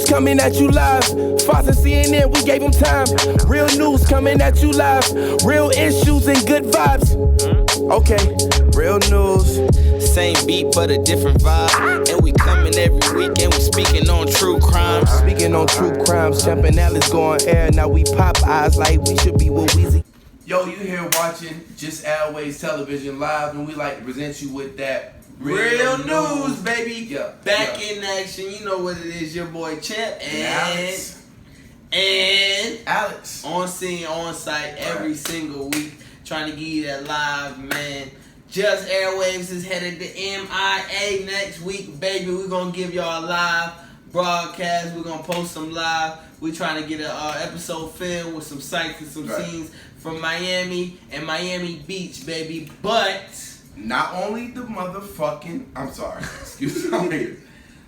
coming at you live. Fox and CNN, we gave them time. Real news coming at you live. Real issues and good vibes. Okay, real news. Same beat but a different vibe. And we coming every week and we speaking on true crimes. Speaking on true crimes, Jumpin' Alice go on air. Now we pop eyes like we should be with Weezy. Yo, you here watching JustAirWaves television live, and we like to present you with that Real news, baby. Yeah, Back in action. You know what it is. Your boy Champ and Alex. On scene, on site every single week. Trying to give you that live, man. JustAirWaves is headed to MIA next week, baby. We're going to give y'all a live broadcast. We're going to post some live. We're trying to get an episode filled with some sights and some scenes from Miami and Miami Beach, baby. But not only the motherfucking, I'm sorry, excuse me.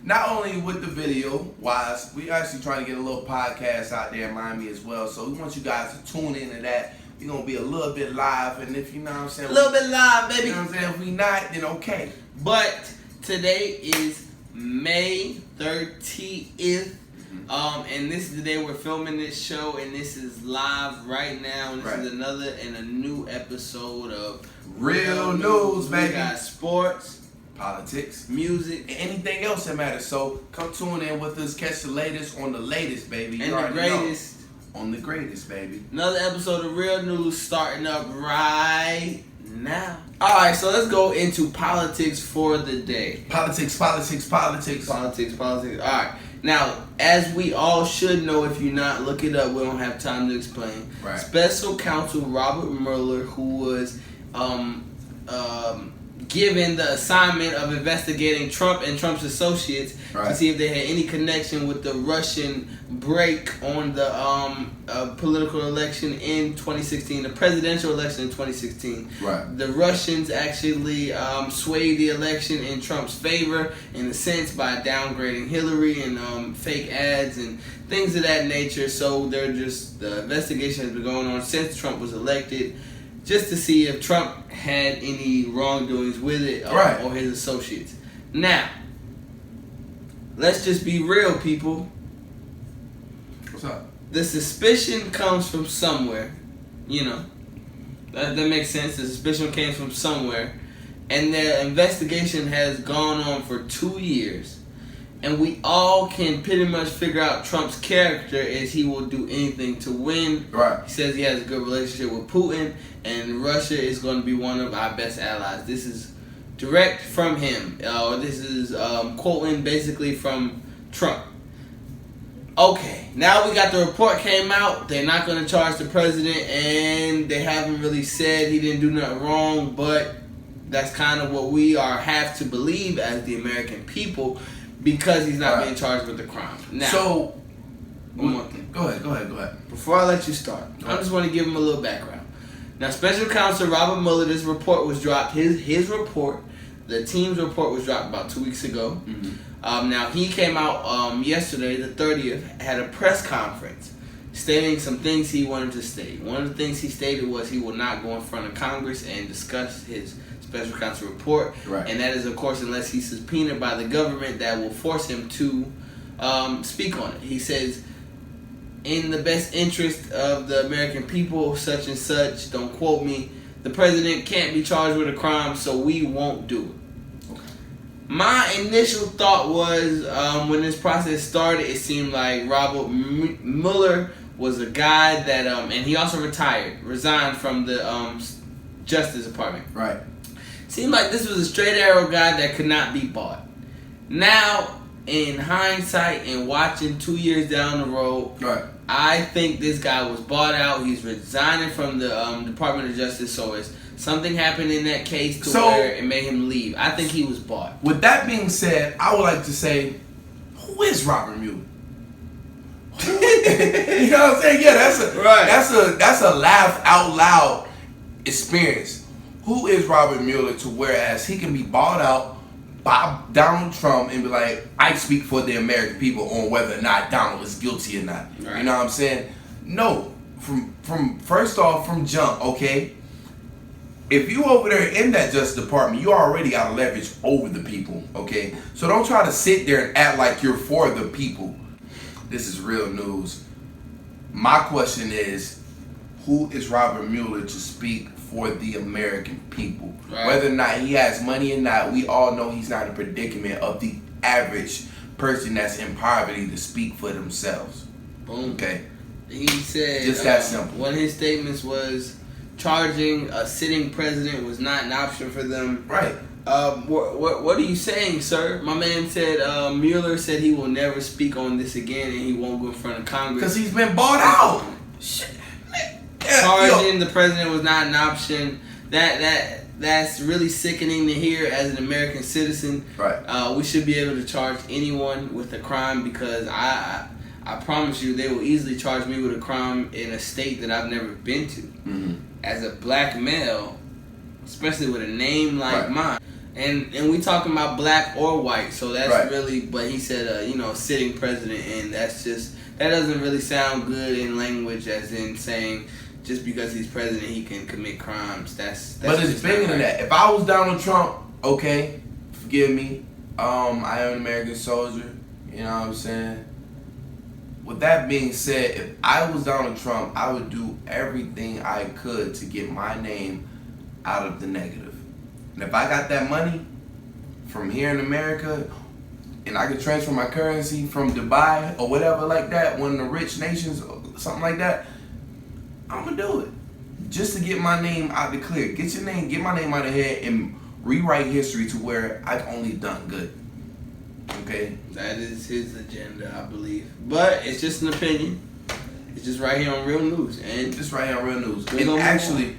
Not only with the video wise, we actually trying to get a little podcast out there in Miami as well. So we want you guys to tune into that. We're going to be a little bit live, and if you know what I'm saying. A little bit live, baby. You know what I'm saying? If we not, then okay. But today is May 30th. And this is the day we're filming this show, and this is live right now. And this is another and a new episode of Real News, baby. We got sports, politics, music, and anything else that matters. So come tune in with us, catch the latest on the latest, baby. And the greatest. On the greatest, baby. Another episode of Real News starting up right now. Alright, so let's go into politics for the day. Politics. Alright. Now, as we all should know, if you're not, look it up. We don't have time to explain. Right. Special Counsel Robert Mueller, who was given the assignment of investigating Trump and Trump's associates to see if they had any connection with the Russian break on the political election in 2016, the presidential election in 2016. Right. The Russians actually swayed the election in Trump's favor, in a sense, by downgrading Hillary and fake ads and things of that nature. So the investigation has been going on since Trump was elected, just to see if Trump had any wrongdoings with it or his associates. Now, let's just be real, people. What's up? The suspicion comes from somewhere. You know, that makes sense. The suspicion came from somewhere. And the investigation has gone on for 2 years. And we all can pretty much figure out Trump's character is he will do anything to win. Right. He says he has a good relationship with Putin, and Russia is going to be one of our best allies. This is direct from him. This is quoting basically from Trump. Okay, now we got the report came out. They're not going to charge the president, and they haven't really said he didn't do nothing wrong, but that's kind of what we have to believe as the American people, because he's not being charged with the crime. Now, so, one more thing. Go ahead. Before I let you start, I just want to give him a little background. Now, Special Counsel Robert Mueller, this report was dropped. His report, the team's report, was dropped about 2 weeks ago. Mm-hmm. Now, he came out yesterday, the 30th, had a press conference stating some things he wanted to state. One of the things he stated was he will not go in front of Congress and discuss his Special Counsel report, and that is, of course, unless he's subpoenaed by the government that will force him to speak on it. He says, in the best interest of the American people, such and such, don't quote me, the president can't be charged with a crime, so we won't do it. Okay. My initial thought was, when this process started, it seemed like Robert Mueller was a guy that, and he also resigned from the Justice Department. Right. Seemed like this was a straight arrow guy that could not be bought. Now, in hindsight and watching 2 years down the road, I think this guy was bought out. He's resigning from the Department of Justice, so it's something happened in that case to where it made him leave. I think he was bought. With that being said, I would like to say, who is Robert Mueller? You know what I'm saying? Yeah, that's a laugh out loud experience. Who is Robert Mueller to whereas he can be bought out by Donald Trump and be like, I speak for the American people on whether or not Donald is guilty or not. Right. You know what I'm saying? No. From first off, from jump, okay? If you over there in that Justice Department, you already got leverage over the people, okay? So don't try to sit there and act like you're for the people. this is real news. My question is, who is Robert Mueller to speak for the American people? Right. Whether or not he has money or not, we all know he's not in a predicament of the average person that's in poverty to speak for themselves. Boom. Okay. He said, just that simple. One of his statements was, charging a sitting president was not an option for them. Right. What are you saying, sir? My man said Mueller said he will never speak on this again and he won't go in front of Congress. Because he's been bought out. Shit. Charging the president was not an option. That's really sickening to hear as an American citizen. Right. We should be able to charge anyone with a crime because I promise you they will easily charge me with a crime in a state that I've never been to. Mm-hmm. As a black male, especially with a name like mine. And we talking about black or white, so that's really, but he said, sitting president, and that doesn't really sound good in language as in saying just because he's president he can commit crimes. That's but it's bigger than that. If I was Donald Trump, okay, forgive me, I am an American soldier, you know what I'm saying? With that being said, if I was Donald Trump, I would do everything I could to get my name out of the negative. And if I got that money from here in America, and I could transfer my currency from Dubai or whatever like that, one of the rich nations or something like that, I'm going to do it. Just to get my name out the clear. Get my name out of here and rewrite history to where I've only done good. Okay. That is his agenda, I believe. But it's just an opinion. It's just right here on Real News. And just right here on Real News. And actually,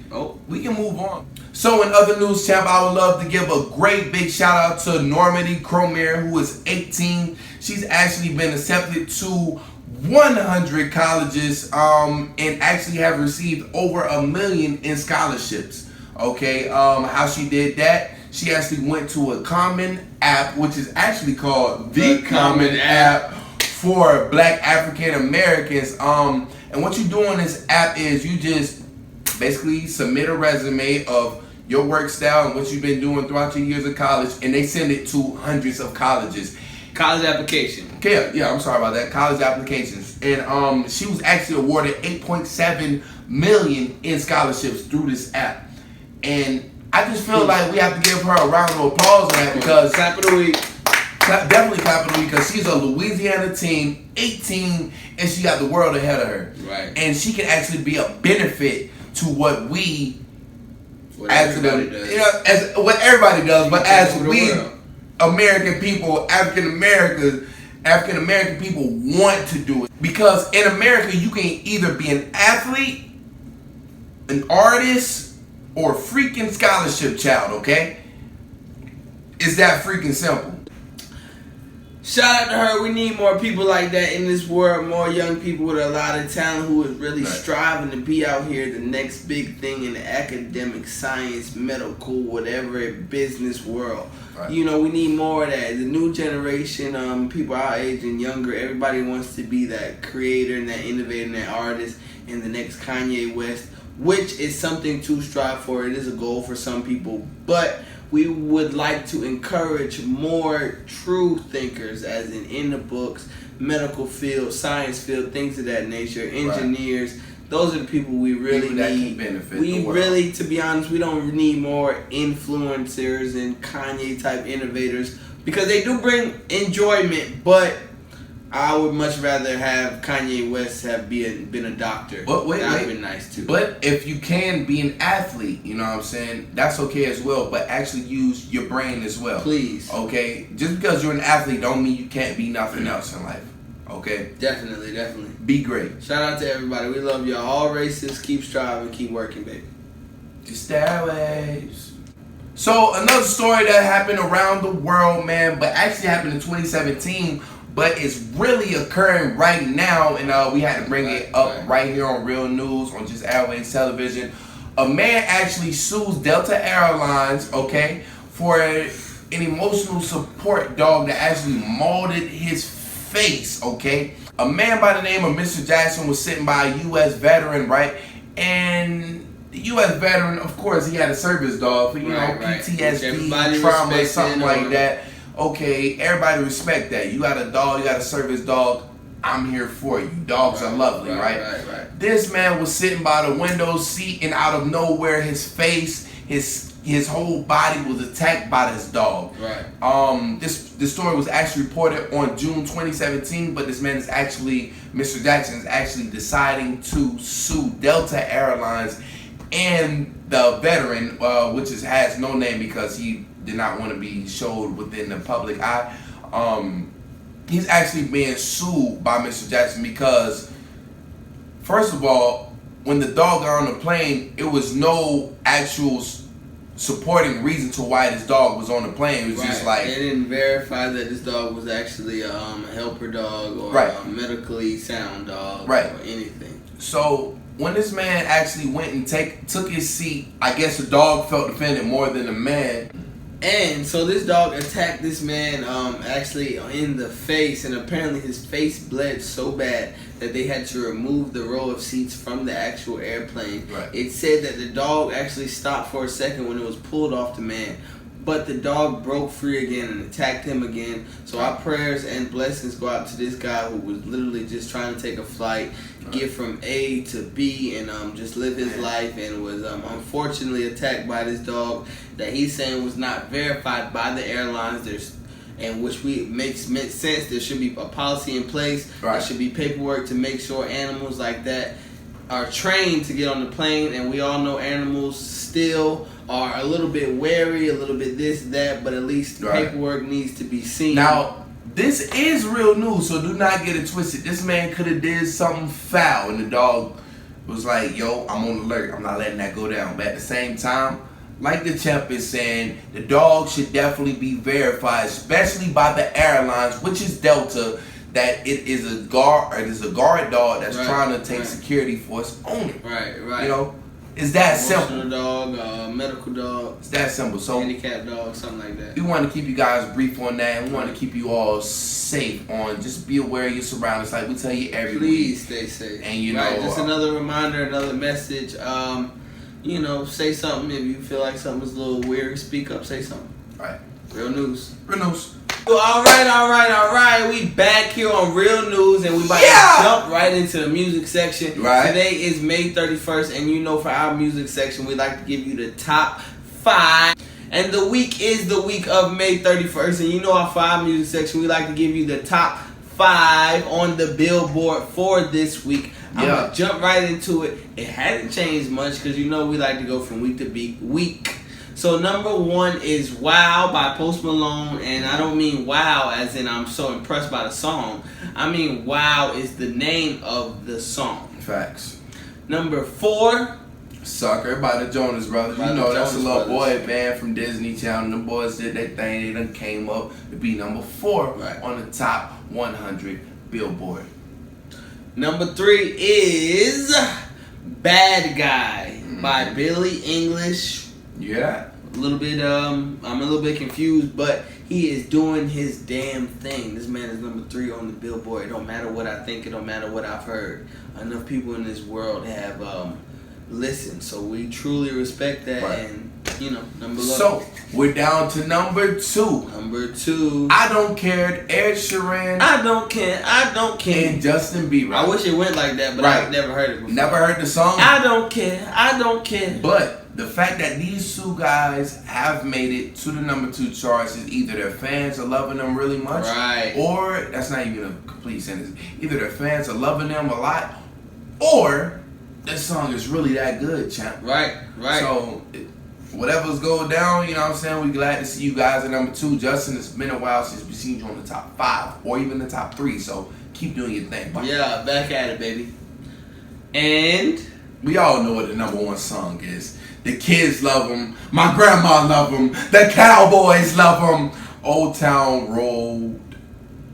we can move on. So in other news, champ, I would love to give a great big shout out to Normandy Cromer, who is 18. She's actually been accepted to 100 colleges and actually have received over $1 million in scholarships. Okay, how she did that? She actually went to a common app, which is actually called the Common App for Black African Americans. And what you do on this app is you just basically submit a resume of your work style and what you've been doing throughout your years of college, and they send it to hundreds of colleges. College application. Yeah, I'm sorry about that. College applications. And she was actually awarded $8.7 million in scholarships through this app. And I just feel like we have to give her a round of applause on that because clap of the week. Definitely clap of the week because she's a Louisiana teen, 18, and she got the world ahead of her. Right. And she can actually be a benefit to what we, what everybody does. As what everybody does, but as we world. American people, African American people want to do it. Because in America, you can either be an athlete, an artist, or a freaking scholarship child, okay? It's that freaking simple. Shout out to her. We need more people like that in this world. More young people with a lot of talent who is really striving to be out here. The next big thing in the academic, science, medical, whatever, business world. Right. We need more of that. The new generation, people our age and younger, everybody wants to be that creator and that innovator and that artist and the next Kanye West, which is something to strive for. It is a goal for some people, but we would like to encourage more true thinkers, as in the books, medical field, science field, things of that nature, engineers. Right. Those are the people we really need. We really, to be honest, we don't need more influencers and Kanye type innovators because they do bring enjoyment, but I would much rather have Kanye West have been a doctor. But that would have been nice too. But if you can be an athlete, you know what I'm saying, that's okay as well. But actually use your brain as well. Please. Okay? Just because you're an athlete don't mean you can't be nothing else in life. Okay? Definitely. Be great. Shout out to everybody. We love y'all. All races. Keep striving. Keep working, baby. JustAirWaves. So another story that happened around the world, man, but actually happened in 2017. But it's really occurring right now, and we had to bring it up right here on Real News on JustAirWaves television. A man actually sues Delta Airlines, okay, for an emotional support dog that actually molded his face, okay. A man by the name of Mr. Jackson was sitting by a U.S. veteran, right, and the U.S. veteran, of course, he had a service dog for, PTSD, trauma, something like that. Okay, everybody respect that. You got a dog, you got a service dog. I'm here for you. Dogs are lovely, right? This man was sitting by the window seat, and out of nowhere, his face, his whole body was attacked by this dog. Right. This story was actually reported on June 2017, but this man is actually, Mr. Jackson is actually deciding to sue Delta Airlines and the veteran, which has no name because he did not want to be showed within the public eye. He's actually being sued by Mr. Jackson because, first of all, when the dog got on the plane, it was no actual supporting reason to why this dog was on the plane. It was just like, they didn't verify that this dog was actually a helper dog or a medically sound dog or anything. So when this man actually went and took his seat, I guess the dog felt offended more than the man. And so this dog attacked this man actually in the face, and apparently his face bled so bad that they had to remove the row of seats from the actual airplane. It said that the dog actually stopped for a second when it was pulled off the man, but the dog broke free again and attacked him again. So our prayers and blessings go out to this guy who was literally just trying to take a flight, get from A to B, and just live his life, and was unfortunately attacked by this dog that he's saying was not verified by the airlines. Which makes sense. There should be a policy in place. There should be paperwork to make sure animals like that are trained to get on the plane, and we all know animals still are a little bit wary, a little bit this, that, but at least paperwork needs to be seen. Now, this is real news, so do not get it twisted. This man could have did something foul, and the dog was like, yo, I'm on alert. I'm not letting that go down. But at the same time, like the champ is saying, the dog should definitely be verified, especially by the airlines, which is Delta, that it is a guard dog that's trying to take security for its owner. You know, it's that simple. Dog, medical dog. It's that simple. So handicap dog, something like that. We want to keep you guys brief on that, and we want to keep you all safe on. Just be aware of your surroundings, like we tell you every week. Please stay safe. And you know, just another reminder, another message. You know, say something if you feel like something's a little weird. Speak up, say something. Real news. All right. We back here on Real News, and we about to jump right into the music section. Today is May 31st, and you know, for our music section, we like to give you the top 5. And the week is the week of May 31st, and you know, for our music section, we like to give you the top 5 on the Billboard for this week. I'm gonna jump right into it. It hasn't changed much because you know we like to go from week to week. So number 1 is Wow by Post Malone, and I don't mean wow as in I'm so impressed by the song. I mean Wow is the name of the song. Facts. Number 4, Sucker by the Jonas Brothers. You know that's a little boy band from Disney Channel. The boys did their thing. They done came up to be number 4 on the top 100 Billboard. Number 3 is Bad Guy by Billie Eilish. A little bit, I'm a little bit confused, but he is doing his damn thing. This man is number 3 on the Billboard. It don't matter what I think. It don't matter what I've heard. Enough people in this world have listened, so we truly respect that. And you know, number 11. So we're down to number 2. Number 2. I Don't Care. Ed Sheeran. I don't care. And Justin Bieber. I wish it went like that, but I've never heard it before. Never heard the song. I don't care. But the fact that these 2 guys have made it to the number 2 charts is either their fans are loving them really much, or that's not even a complete sentence. Either their fans are loving them a lot, or this song is really that good, champ. Right. So whatever's going down, you know what I'm saying? We're glad to see you guys at number 2. Justin, it's been a while since we've seen you on the top 5 or even the top 3. So keep doing your thing. Bye. Yeah, back at it, baby. And we all know what the number 1 song is. The kids love them. My grandma love them. The Cowboys love them. Old Town Road,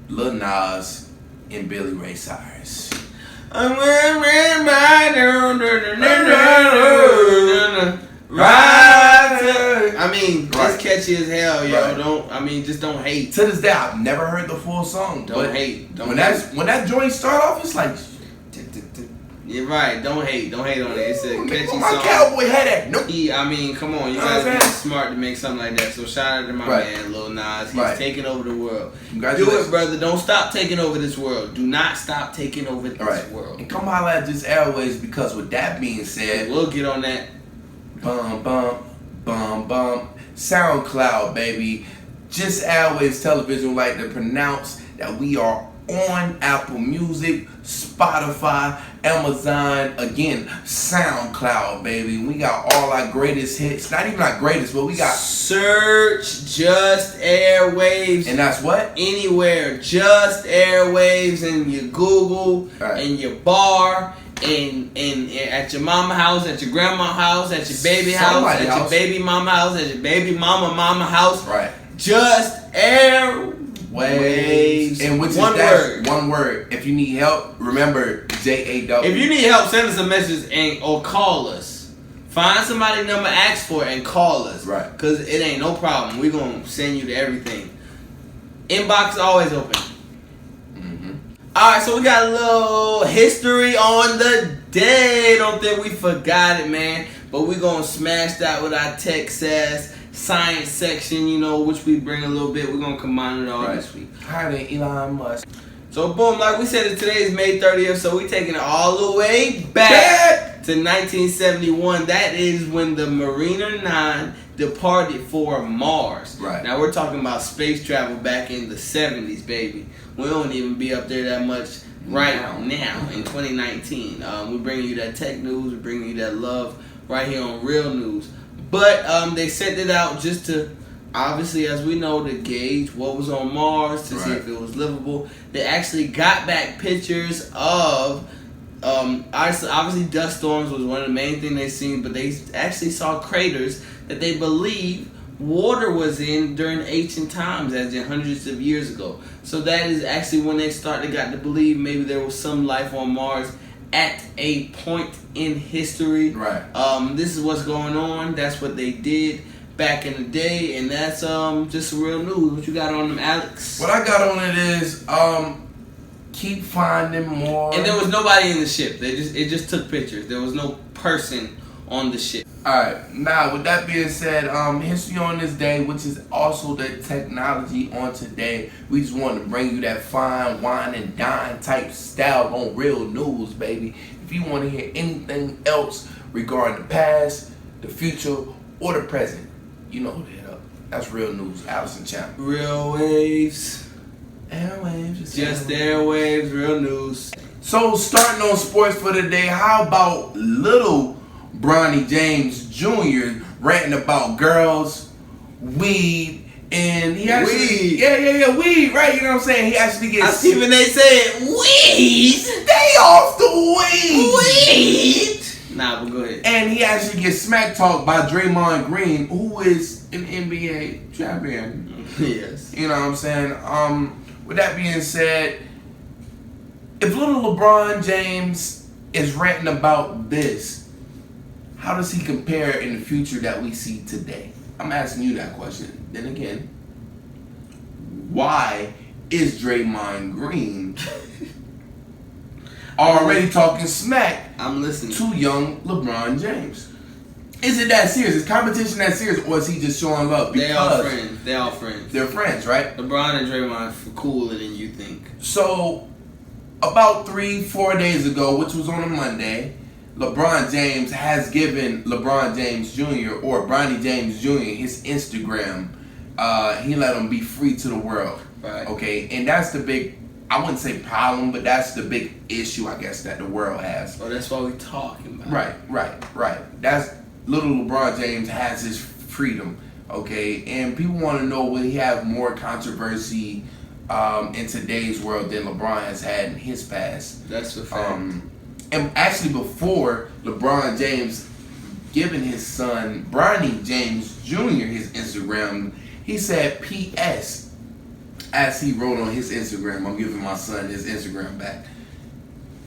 Lil Nas, and Billy Ray Cyrus. I mean, it's catchy as hell, yo. Just don't hate. To this day, I've never heard the full song. Don't hate. When that joint start off, it's like You're right. Don't hate on it. It's a catchy song. My cowboy hat at. Nope. I mean, come on. You gotta be smart to make something like that. So shout out to my man, Lil Nas. He's taking over the world. Do it, brother. Don't stop taking over this world. Do not stop taking over this world. And come holla at JustAirWaves, because with that being said, we'll get on that. Bum, bum, bum, bum. SoundCloud, baby. JustAirWaves Television would like to pronounce that we are on Apple Music, Spotify, Amazon, again, SoundCloud, baby. We got all our greatest hits. Not even our greatest, but we got... Search JustAirWaves. And that's what? Anywhere. JustAirWaves in your Google, in your bar, and at your mama house, at your grandma house, at your baby house, at your baby mama house, at your baby mama house. Right. JustAirWaves. And which is one word. If you need help, remember JAW. If you need help, send us a message or call us. Find somebody's number, ask for it, and call us. Right. Because it ain't no problem. We're going to send you to everything. Inbox is always open. Alright, so we got a little history on the day. Don't think we forgot it, man. But we're going to smash that with our Texas science section, you know, which we bring a little bit. We're going to combine it all this week. Hi there, Elon Musk. So, boom, like we said, today is May 30th, so we're taking it all the way back to 1971. That is when the Mariner 9 departed for Mars. Right. Now, we're talking about space travel back in the 70s, baby. We don't even be up there that much right now in 2019. We're bringing you that tech news. We're bringing you that love right here on Real News. But they sent it out just to, obviously, as we know, to gauge what was on Mars, to see if it was livable. They actually got back pictures of, obviously dust storms was one of the main things they seen, but they actually saw craters that they believe water was in during ancient times, as in hundreds of years ago. So that is actually when they got to believe maybe there was some life on Mars at a point in history. Right. This is what's going on. That's what they did back in the day, and that's just real news. What you got on them, Alex? What I got on it is keep finding more. And there was nobody in the ship. It just took pictures. There was no person on the ship. Alright, now with that being said, history on this day, which is also the technology on today. We just wanted to bring you that fine wine and dine type style on Real News, baby. If you want to hear anything else regarding the past, the future, or the present, you know who to hit up. That's Real News, Allison Champ. Real Waves. Airwaves. JustAirWaves, Real News. So starting on sports for the day, how about little LeBron James Jr. ranting about girls, weed, and he actually weed, right? You know what I'm saying? He actually gets. I see when they say weed. Stay off the weed. Nah, but go ahead. And he actually gets smack talked by Draymond Green, who is an NBA champion. Yes. You know what I'm saying? With that being said, if little LeBron James is ranting about this, how does he compare in the future that we see today? I'm asking you that question. Then again, why is Draymond Green already talking smack to young LeBron James? Is it that serious? Is competition that serious, or is he just showing love? They all friends. They're friends, right? LeBron and Draymond are cooler than you think. So, about 3-4 days ago, which was on a Monday, LeBron James has given LeBron James Jr. or Bronny James Jr. his Instagram. He let him be free to the world. Right. Okay, and that's the big, I wouldn't say problem, but that's the big issue, I guess, that the world has. Oh, that's what we're talking about. Right. That's little LeBron James has his freedom. Okay, and people want to know, will he have more controversy in today's world than LeBron has had in his past? That's a fact. And actually, before LeBron James giving his son Bronny James Jr. his Instagram, he said, "P.S." as he wrote on his Instagram, "I'm giving my son his Instagram back.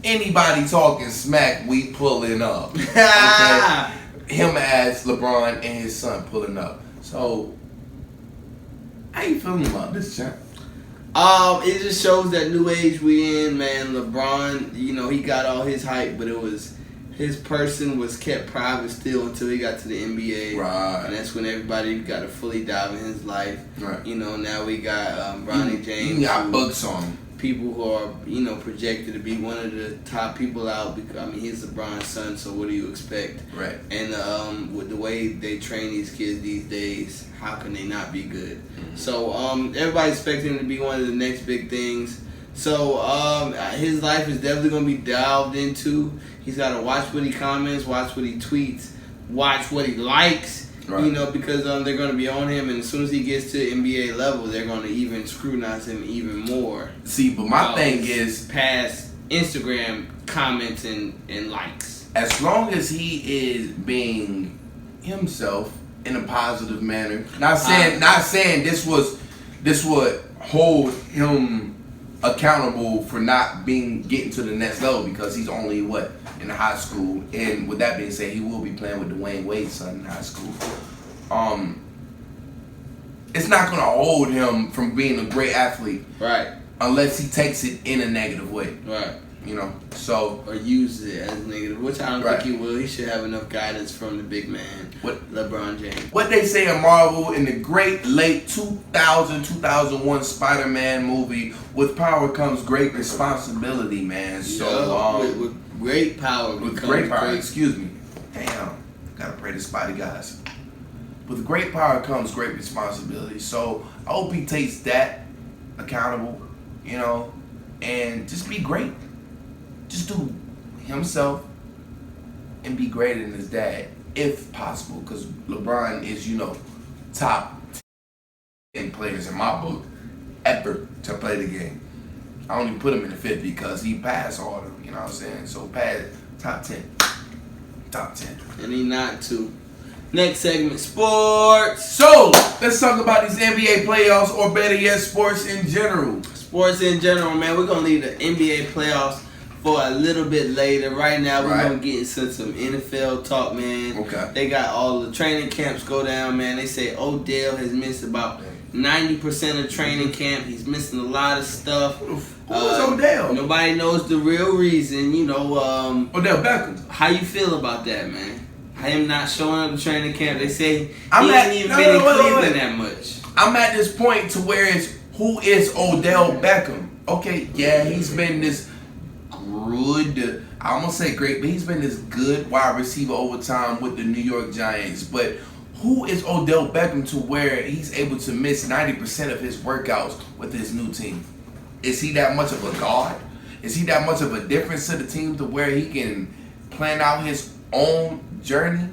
Anybody talking smack, we pulling up." Okay? Him as LeBron and his son pulling up. So, how you feeling about this, champ? It just shows that new age we in, man. LeBron, he got all his hype, but it was his person was kept private still until he got to the NBA. Right. And that's when everybody got to fully dive in his life. Right. Now we got Ronnie James. You got books on him. People who are, projected to be one of the top people out because, he's LeBron's son, so what do you expect? Right. And with the way they train these kids these days, how can they not be good? Mm-hmm. So everybody's expecting him to be one of the next big things. So his life is definitely going to be delved into. He's got to watch what he comments, watch what he tweets, watch what he likes. Right. Because they're going to be on him, and as soon as he gets to NBA level, they're going to even scrutinize him even more. See, but my thing is past Instagram comments and likes. As long as he is being himself in a positive manner, not saying this would hold him accountable for not getting to the next level because he's only in high school, and with that being said, he will be playing with Dwayne Wade's son in high school. It's not gonna hold him from being a great athlete, right? Unless he takes it in a negative way, right? Or uses it as negative, which I don't think he will. He should have enough guidance from the big man, LeBron James. What they say in Marvel in the great late 2001 Spider-Man movie, with power comes great responsibility, man. So with great power, excuse me. Damn, gotta pray to Spidey guys. With great power comes great responsibility. So I hope he takes that accountable, and just be great. Just do himself and be greater than his dad, if possible. Because LeBron is, top 10 players in my book ever to play the game. I don't even put him in the fifth because he passed all of them. You know what I'm saying? So pass top 10. Top 10. And he not too. Next segment, sports. So, let's talk about these NBA playoffs, or better yet, sports in general. Sports in general, man. We're going to leave the NBA playoffs for a little bit later. Right now, we're going to get into some NFL talk, man. Okay. They got all the training camps go down, man. They say Odell has missed about 90% of training camp. He's missing a lot of stuff. Who's Odell? Nobody knows the real reason, Odell Beckham. How you feel about that, man? Him not showing up to training camp. They say he ain't even been in Cleveland that much. I'm at this point to where it's, who is Odell Beckham? Okay, yeah, he's been this good, I almost say great, but he's been this good wide receiver over time with the New York Giants. But who is Odell Beckham to where he's able to miss 90% of his workouts with his new team? Is he that much of a god? Is he that much of a difference to the team to where he can plan out his own journey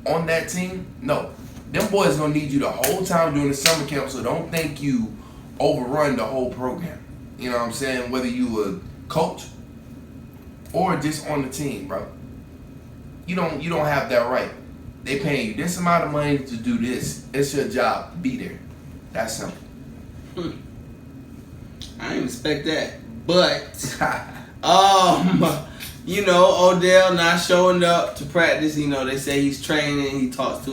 on that team? No. Them boys gonna need you the whole time during the summer camp, so don't think you overrun the whole program. You know what I'm saying? Whether you a coach or just on the team, bro. You don't have that right. They paying you this amount of money to do this. It's your job to be there. That's simple. I didn't expect that. But Odell not showing up to practice. They say he's training. He talks to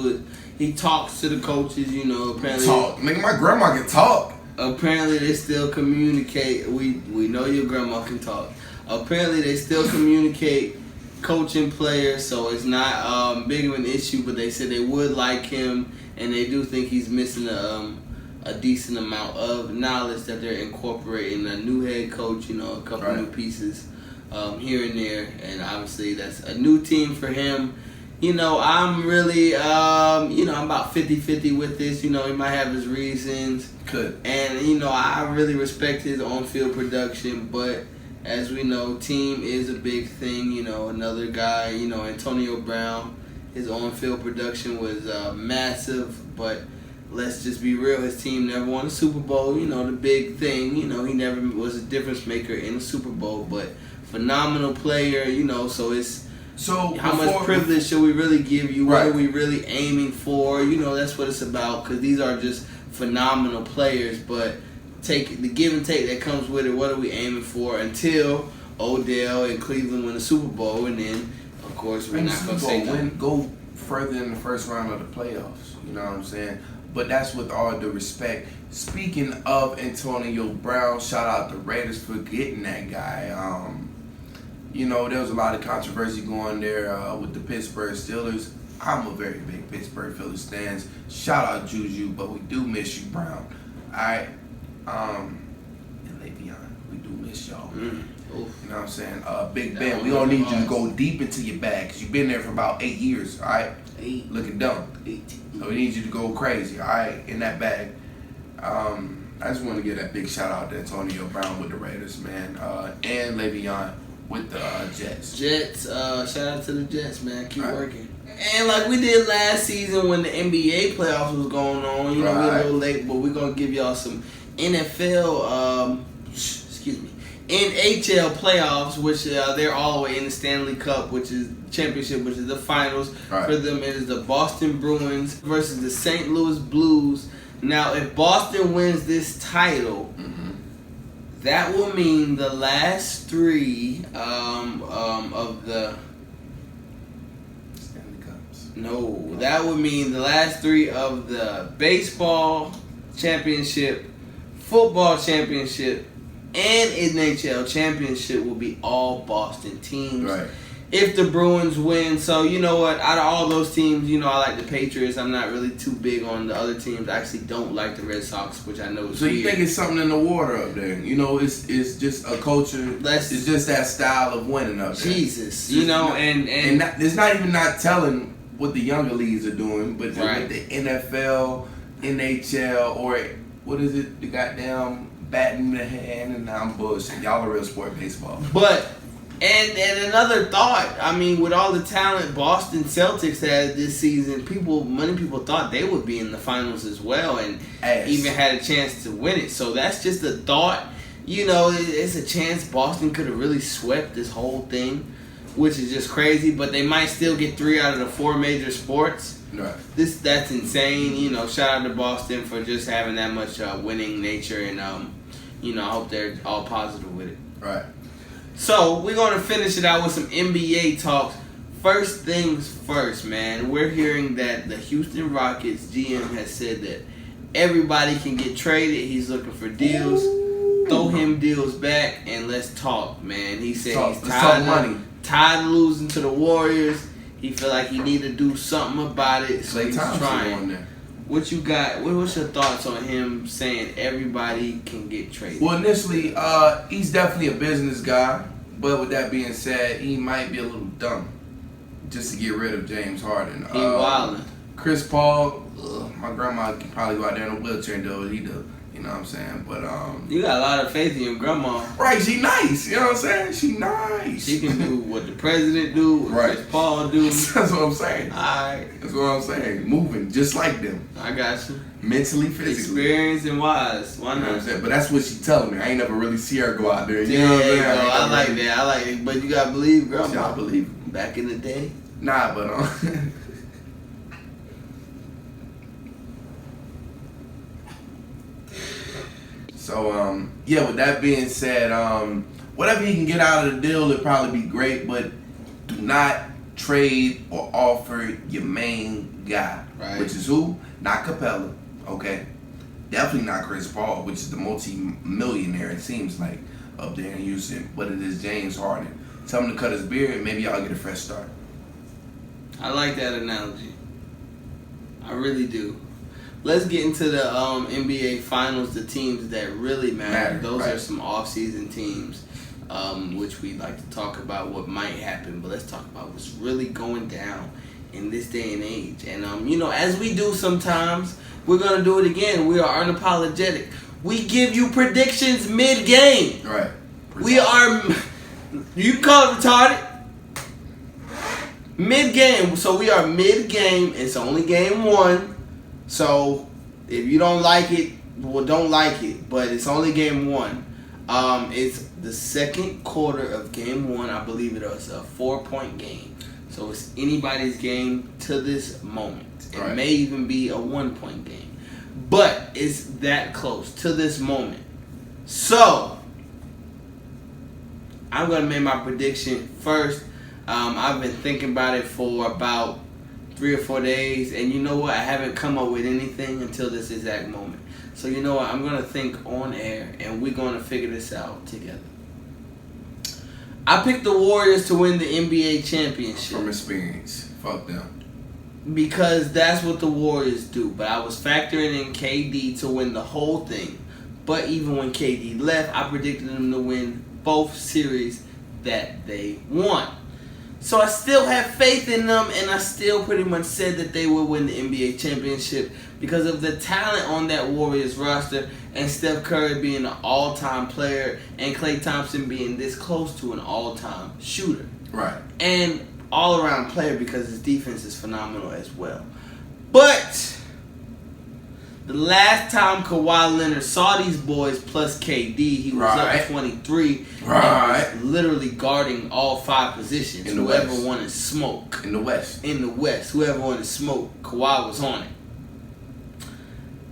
the coaches. Apparently talk. Nigga, my grandma can talk. Apparently they still communicate. We know your grandma can talk. Apparently they still communicate coaching players, so it's not big of an issue. But they said they would like him, and they do think he's missing a decent amount of knowledge that they're incorporating. A new head coach, a couple new pieces here and there, and obviously that's a new team for him. I'm really, I'm about 50-50 with this. He might have his reasons. Good. And, I really respect his on-field production, but as we know, team is a big thing. Another guy, Antonio Brown, his on-field production was massive, but let's just be real, his team never won a Super Bowl. The big thing, he never was a difference maker in a Super Bowl, but phenomenal player, so it's, so how much privilege should we really give you? What are we really aiming for? That's what it's about, because these are just phenomenal players, but take the give and take that comes with it. What are we aiming for until Odell and Cleveland win a Super Bowl, and then, of course, we're not going to say nothing. Go further in the first round of the playoffs. You know what I'm saying? but that's with all due respect. Speaking of Antonio Brown, shout out the Raiders for getting that guy. There was a lot of controversy going there with the Pittsburgh Steelers. I'm a very big Pittsburgh Steelers fan. Shout out Juju, but we do miss you, Brown. Alright. And Le'Veon, we do miss y'all. You know what I'm saying? Big Ben, we don't need you to go deep into your bag because you've been there for about 8 years, alright? 8. Looking dumb. 18. So we need you to go crazy, alright, in that bag. I just want to give that big shout out to Antonio Brown with the Raiders, man. And Le'Veon with the Jets. Shout out to the Jets, man. Keep working. And like we did last season when the NBA playoffs was going on, we're a little late, but we're going to give y'all some NHL, NHL playoffs, which they're all the way in the Stanley Cup, which is championship, which is the finals. For them, it is the Boston Bruins versus the St. Louis Blues. Now, if Boston wins this title, that will mean the last 3 of the Stanley Cups. No, that would mean the last 3 of the baseball championship, football championship, and NHL championship will be all Boston teams. Right. If the Bruins win, so you know what? Out of all those teams, I like the Patriots. I'm not really too big on the other teams. I actually don't like the Red Sox, which I know is So you weird. think it's something in the water up there? It's just a culture. It's just that style of winning up there. Jesus, and it's not even not telling what the younger leagues are doing, but with the NFL, NHL, or what is it? The goddamn bat in the hand, and I'm bullshit. Y'all are real sport baseball. But and another thought, with all the talent Boston Celtics had this season, many people thought they would be in the finals as well, and even had a chance to win it. So that's just a thought. It's a chance Boston could have really swept this whole thing, which is just crazy. But they might still get 3 out of the 4 major sports. Right. That's insane. Shout out to Boston for just having that much winning nature, and I hope they're all positive with it. Right. So we're gonna finish it out with some NBA talks. First things first, man. We're hearing that the Houston Rockets GM has said that everybody can get traded. He's looking for deals. Throw him deals back and let's talk, man. He said he's tired of losing to the Warriors. He feel like he need to do something about it, so he's trying. What you got? What's your thoughts on him saying everybody can get traded? Well, initially, he's definitely a business guy, but with that being said, he might be a little dumb just to get rid of James Harden. He wildin'. Chris Paul, my grandma can probably go out there in a wheelchair and do what he do. You know what I'm saying? But you got a lot of faith in your grandma. Right, she nice. You know what I'm saying? She nice. She can do what the president do, what Chris Paul do. That's what I'm saying. Alright. That's what I'm saying. Moving just like them. I got you. Mentally, physically. Experienced and wise. Why not? You know what I'm saying? But that's what she telling me. I ain't never really see her go out there. You know what I'm saying? I like that. I like it. But you gotta believe grandma. Y'all believe. Back in the day. Nah, but So, with that being said, whatever he can get out of the deal would probably be great, but do not trade or offer your main guy, which is who? Not Capella, okay? Definitely not Chris Paul, which is the multi-millionaire, it seems like, up there in Houston, but it is James Harden. Tell him to cut his beard, and maybe y'all get a fresh start. I like that analogy. I really do. Let's get into the NBA Finals, the teams that really matter. Those are some off-season teams, which we'd like to talk about what might happen. But let's talk about what's really going down in this day and age. And, as we do sometimes, we're going to do it again. We are unapologetic. We give you predictions mid-game. Right. We are, you can call it retarded. Mid-game. So we are mid-game. It's only game 1. So, if you don't like it, well, don't like it. But it's only game 1. It's the second quarter of game 1. I believe it was a 4-point game. So, it's anybody's game to this moment. It may even be a 1-point game. But it's that close to this moment. So, I'm going to make my prediction first. I've been thinking about it for about 3 or 4 days, and you know what? I haven't come up with anything until this exact moment. So you know what? I'm going to think on air, and we're going to figure this out together. I picked the Warriors to win the NBA championship. From experience. Fuck them. Because that's what the Warriors do. But I was factoring in KD to win the whole thing. But even when KD left, I predicted them to win both series that they won. So I still have faith in them, and I still pretty much said that they would win the NBA championship because of the talent on that Warriors roster, and Steph Curry being an all-time player, and Klay Thompson being this close to an all-time shooter. Right. And all-around player because his defense is phenomenal as well. But the last time Kawhi Leonard saw these boys plus KD, he was up 23. Right. And was literally guarding all 5 positions. In the Whoever West. wanted smoke. In the West. Whoever wanted smoke, Kawhi was on it.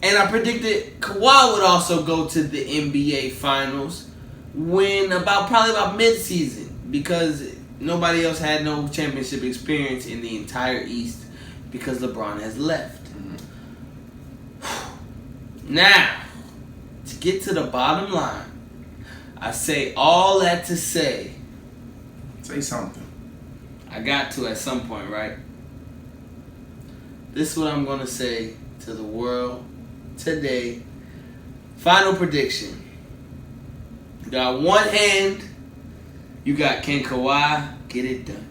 And I predicted Kawhi would also go to the NBA Finals probably about mid-season, because nobody else had no championship experience in the entire East because LeBron has left. Now, to get to the bottom line, I say all that to say. Say something. I got to at some point, right? This is what I'm going to say to the world today. Final prediction. You got one hand. You got King Kawhi. Get it done.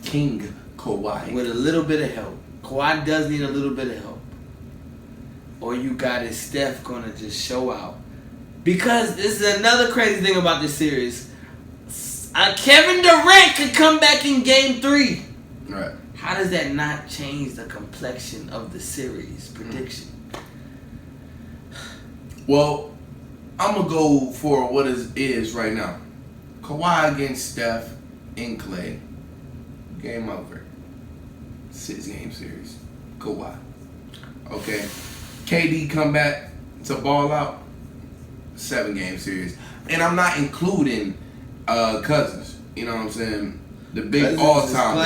King Kawhi. With a little bit of help. Kawhi does need a little bit of help. Or you got is Steph going to just show out. Because this is another crazy thing about this series. Kevin Durant could come back in Game 3. Right. How does that not change the complexion of the series prediction? Well, I'm going to go for what is right now. Kawhi against Steph and Klay. Game over. 6-game series. Kawhi. Okay. KD come back to ball out. 7-game series. And I'm not including Cousins. You know what I'm saying? The big Cousins all-time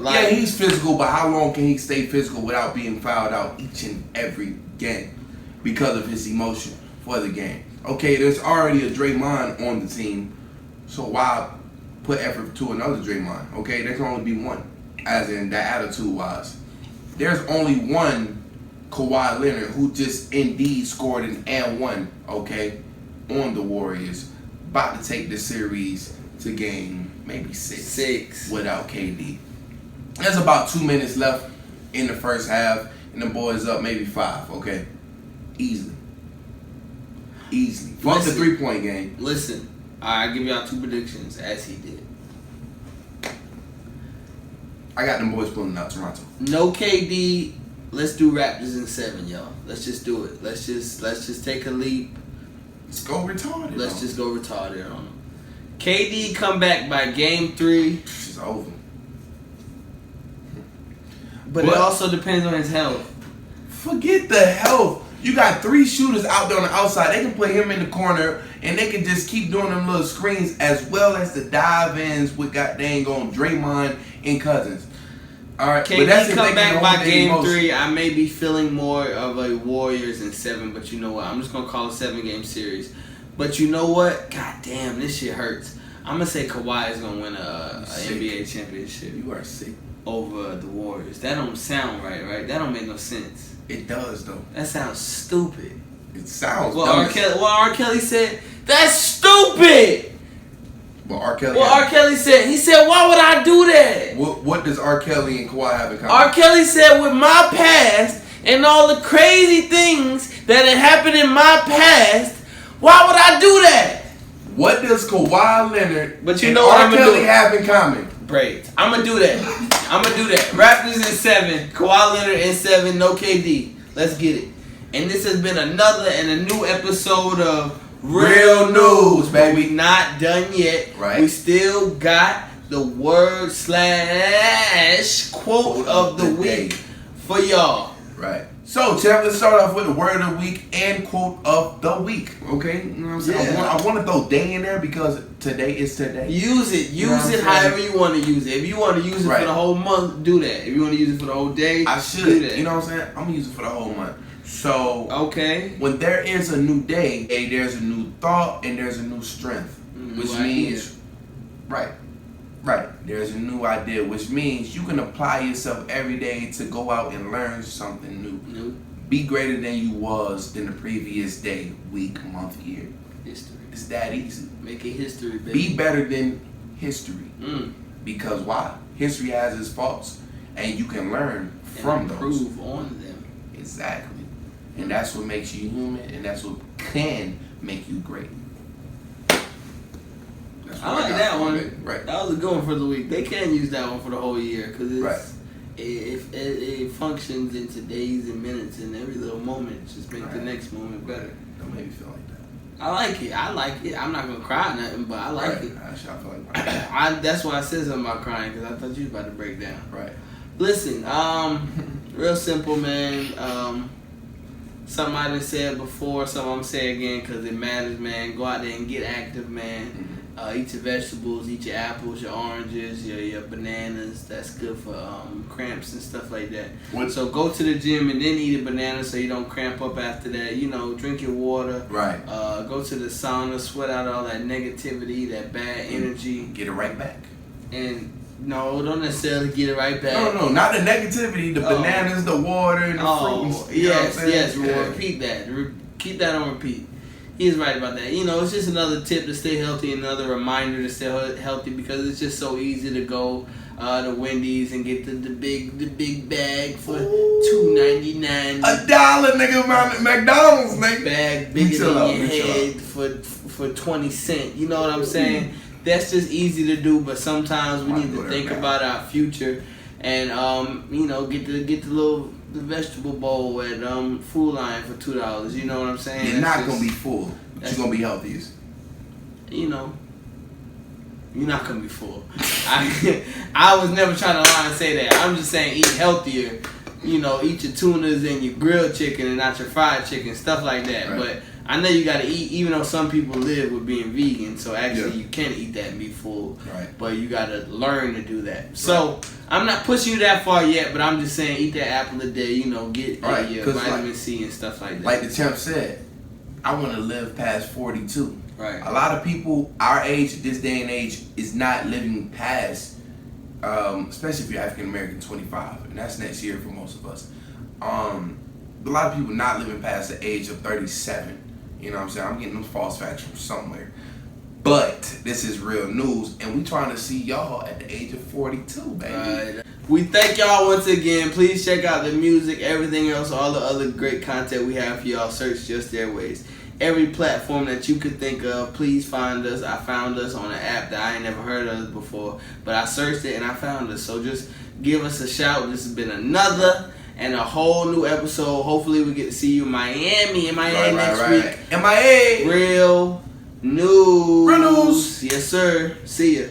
guy. Yeah, he's physical, but how long can he stay physical without being fouled out each and every game because of his emotion for the game? Okay, there's already a Draymond on the team, so why put effort to another Draymond? Okay, there can only be one, as in that attitude-wise. There's only one Kawhi Leonard who just indeed scored an and one, okay, on the Warriors, about to take the series to game maybe 6 without KD. There's about 2 minutes left in the first half, and the boys up maybe 5, okay? Easily. Fuck the 3-point game. Listen, I give y'all 2 predictions as he did. I got them boys pulling out Toronto. No KD. Let's do Raptors in 7, y'all. Let's just do it. Let's just take a leap. Let's go retarded. Let's just go retarded on them. KD come back by Game 3. It's over. But it also depends on his health. Forget the health. You got 3 shooters out there on the outside. They can put him in the corner, and they can just keep doing them little screens as well as the dive-ins with goddamn on Draymond and Cousins. All right, KD but that's come back by Game most. 3. I may be feeling more of a Warriors in 7, but you know what? I'm just gonna call it a 7-game series. But you know what? God damn, this shit hurts. I'm gonna say Kawhi is gonna win a NBA championship. You are sick. Over the Warriors. That don't sound right? That don't make no sense. It does though. That sounds stupid. It sounds. What R. Kelly said? That's stupid. But R. Kelly. What R. Kelly said? He said, "Why would I do that?" What does R. Kelly and Kawhi have in common? R. Kelly said, "With my past and all the crazy things that had happened in my past, why would I do that?" What does Kawhi Leonard and R. Kelly have in common? Braids. I'm gonna do that. Raptors in 7. Kawhi Leonard in 7. No KD. Let's get it. And this has been another and a new episode of Real News, baby. We not done yet. Right. We still got the word/quote of the week for y'all. Right. So, champ, let's start off with the word of the week and quote of the week. Okay, you know what I'm saying? Yeah. I want to throw day in there because today is today. Use it however you want to use it. If you want to use it for the whole month, do that. If you want to use it for the whole day, I should. Do that. You know what I'm saying? I'm gonna use it for the whole month. So, okay, when there is a new day, there's a new thought and there's a new strength, which means, right. There's a new idea, which means you can apply yourself every day to go out and learn something new. Be greater than you was than the previous day, week, month, year. History. It's that easy. Make it history, baby. Be better than history. Because why? History has its faults, and you can learn from those. Improve on them. Exactly. And that's what makes you human, and that's what can make you great. I like that one. Right. That was a good one for the week. They can use that one for the whole year because it functions in today's and minutes and every little moment. Just make the next moment better. Don't make me feel like that. I like it. I'm not gonna cry nothing, but I like it. I feel like that's why I said something about crying because I thought you was about to break down. Right. Listen, real simple, man. Something I done said before, something I'm gonna say again because it matters, man. Go out there and get active, man. Eat your vegetables, eat your apples, your oranges, your bananas. That's good for cramps and stuff like that. So go to the gym and then eat a banana so you don't cramp up after that. You know, drink your water. Right. Go to the sauna, sweat out all that negativity, that bad energy. Get it right back. And no, don't necessarily get it right back. No, not the negativity. The bananas, the water, and the fruits. Yes. Repeat that. Keep that on repeat. He's right about that. You know, it's just another tip to stay healthy, another reminder to stay healthy because it's just so easy to go to Wendy's and get the big bag for $2.99. $1, nigga, around McDonald's, nigga. Bag bigger than your head for 20 cents. You know what I'm saying? That's just easy to do, but sometimes we need to think about our future and you know, get the vegetable bowl at Food Lion for $2. You know what I'm saying? You're not gonna be full, but you're gonna be healthy. You know, you're not gonna be full. I was never trying to lie and say that. I'm just saying eat healthier. You know, eat your tunas and your grilled chicken and not your fried chicken, stuff like that. Right. But I know you gotta eat, even though some people live with being vegan, so actually you can eat that and be full. Right. But you gotta learn to do that. So I'm not pushing you that far yet, but I'm just saying eat that apple a day, you know, get your vitamin C and stuff like that. Like the champ said, I wanna live past 42. Right. A lot of people our age, this day and age, is not living past, especially if you're African American, 25, and that's next year for most of us. A lot of people not living past the age of 37. You know what I'm saying? I'm getting those false facts from somewhere. But this is real news, and we trying to see y'all at the age of 42, baby. Right. We thank y'all once again. Please check out the music, everything else, all the other great content we have for y'all. Search JustAirWaves. Every platform that you could think of, please find us. I found us on an app that I ain't never heard of before, but I searched it and I found us. So just give us a shout. This has been another and a whole new episode. Hopefully we get to see you in Miami next week. MIA. Real news. Real news. Yes, sir. See ya.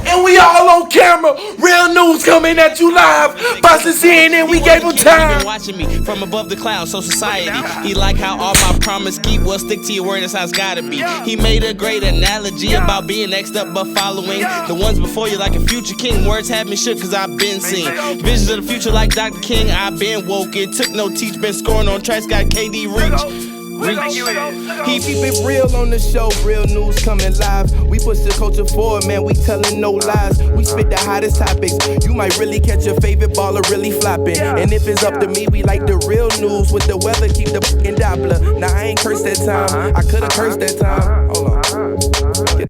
And we all on camera. Real news coming at you live. Boston CNN, we gave him time. Been watching me from above the clouds, so society. He like how all my promise keep. Well, stick to your word, that's how it's gotta be. He made a great analogy about being next up but following the ones before you like a future king. Words have me shook cause I've been seen visions of the future like Dr. King. I've been woke, it took no teach. Been scoring on tracks, got KD reach. He keep it real on the show, real news coming live. We push the culture forward, man, we telling no lies. We spit the hottest topics. You might really catch your favorite baller really flopping. And if it's up to me, we like the real news. With the weather, keep the fucking Doppler. Now I ain't cursed that time. I could've cursed that time. Hold on.